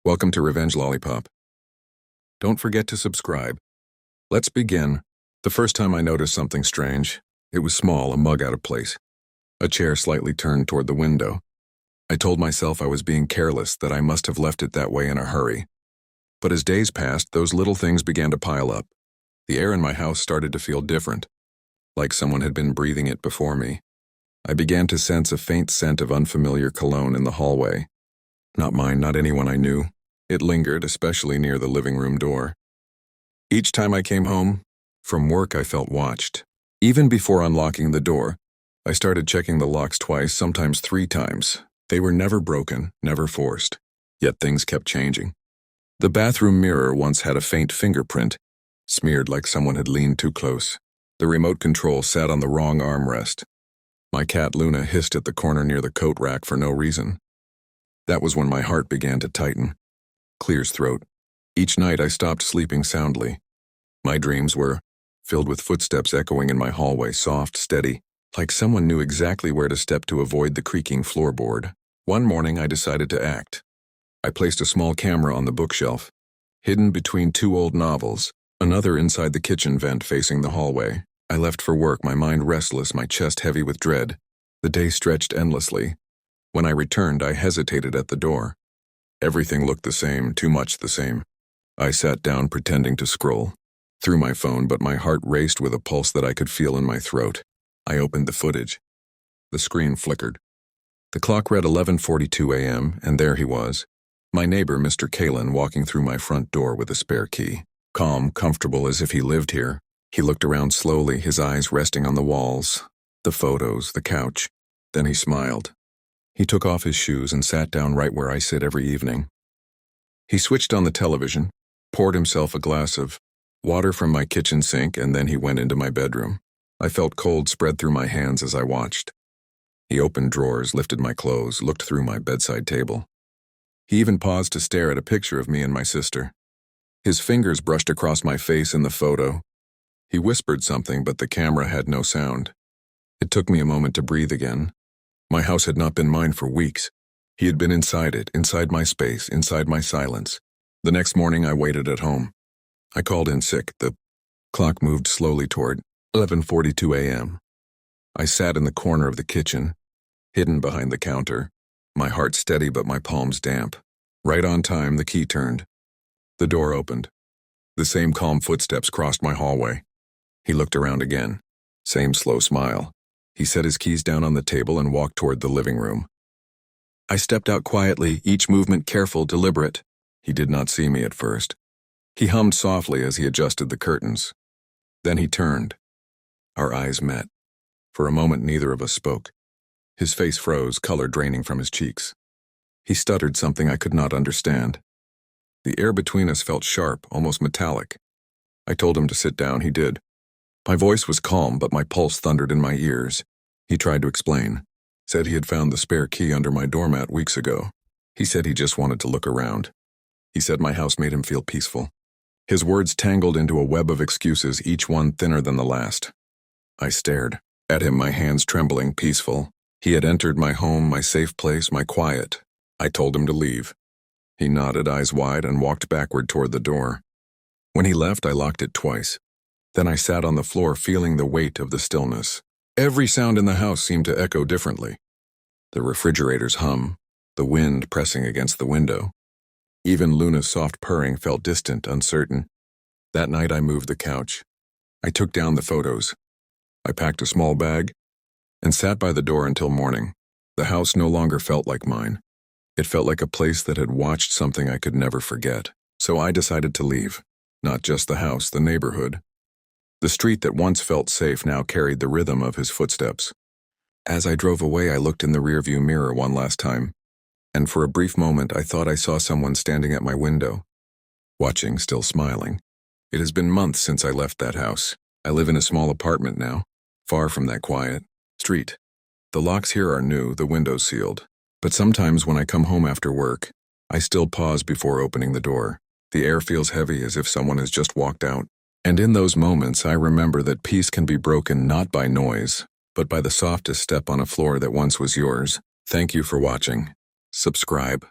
Welcome to Revenge Lollipop. Don't forget to subscribe. Let's begin. The first time I noticed something strange, it was small, a mug out of place. A chair slightly turned toward the window. I told myself I was being careless, that I must have left it that way in a hurry. But as days passed, those little things began to pile up. The air in my house started to feel different, like someone had been breathing it before me. I began to sense a faint scent of unfamiliar cologne in the hallway. Not mine, not anyone I knew. It lingered, especially near the living room door. Each time I came home from work, I felt watched. Even before unlocking the door, I started checking the locks twice, sometimes 3 times. They were never broken, never forced. Yet things kept changing. The bathroom mirror once had a faint fingerprint, smeared like someone had leaned too close. The remote control sat on the wrong armrest. My cat Luna hissed at the corner near the coat rack for no reason. That was when my heart began to tighten. Clear's throat. Each night I stopped sleeping soundly. My dreams were filled with footsteps echoing in my hallway, soft, steady, like someone knew exactly where to step to avoid the creaking floorboard. One morning I decided to act. I placed a small camera on the bookshelf, hidden between 2 old novels, another inside the kitchen vent facing the hallway. I left for work, my mind restless, my chest heavy with dread. The day stretched endlessly. When I returned, I hesitated at the door. Everything looked the same, too much the same. I sat down pretending to scroll through my phone, but my heart raced with a pulse that I could feel in my throat. I opened the footage. The screen flickered. The clock read 11:42 a.m., and there he was, my neighbor, Mr. Kalin, walking through my front door with a spare key. Calm, comfortable, as if he lived here. He looked around slowly, his eyes resting on the walls, the photos, the couch. Then he smiled. He took off his shoes and sat down right where I sit every evening. He switched on the television, poured himself a glass of water from my kitchen sink, and then he went into my bedroom. I felt cold spread through my hands as I watched. He opened drawers, lifted my clothes, looked through my bedside table. He even paused to stare at a picture of me and my sister. His fingers brushed across my face in the photo. He whispered something, but the camera had no sound. It took me a moment to breathe again. My house had not been mine for weeks. He had been inside it, inside my space, inside my silence. The next morning I waited at home. I called in sick. The clock moved slowly toward 11:42 a.m. I sat in the corner of the kitchen, hidden behind the counter, my heart steady but my palms damp. Right on time, the key turned. The door opened. The same calm footsteps crossed my hallway. He looked around again. Same slow smile. He set his keys down on the table and walked toward the living room. I stepped out quietly, each movement careful, deliberate. He did not see me at first. He hummed softly as he adjusted the curtains. Then he turned. Our eyes met. For a moment, neither of us spoke. His face froze, color draining from his cheeks. He stuttered something I could not understand. The air between us felt sharp, almost metallic. I told him to sit down. He did. My voice was calm, but my pulse thundered in my ears. He tried to explain. Said he had found the spare key under my doormat weeks ago. He said he just wanted to look around. He said my house made him feel peaceful. His words tangled into a web of excuses, each one thinner than the last. I stared at him, my hands trembling, peaceful. He had entered my home, my safe place, my quiet. I told him to leave. He nodded, eyes wide, and walked backward toward the door. When he left, I locked it twice. Then I sat on the floor, feeling the weight of the stillness. Every sound in the house seemed to echo differently. The refrigerator's hum, the wind pressing against the window. Even Luna's soft purring felt distant, uncertain. That night I moved the couch. I took down the photos. I packed a small bag and sat by the door until morning. The house no longer felt like mine. It felt like a place that had watched something I could never forget. So I decided to leave. Not just the house, the neighborhood. The street that once felt safe now carried the rhythm of his footsteps. As I drove away, I looked in the rearview mirror one last time, and for a brief moment I thought I saw someone standing at my window, watching, still smiling. It has been months since I left that house. I live in a small apartment now, far from that quiet street. The locks here are new, the windows sealed. But sometimes when I come home after work, I still pause before opening the door. The air feels heavy, as if someone has just walked out. And in those moments, I remember that peace can be broken not by noise, but by the softest step on a floor that once was yours. Thank you for watching. Subscribe.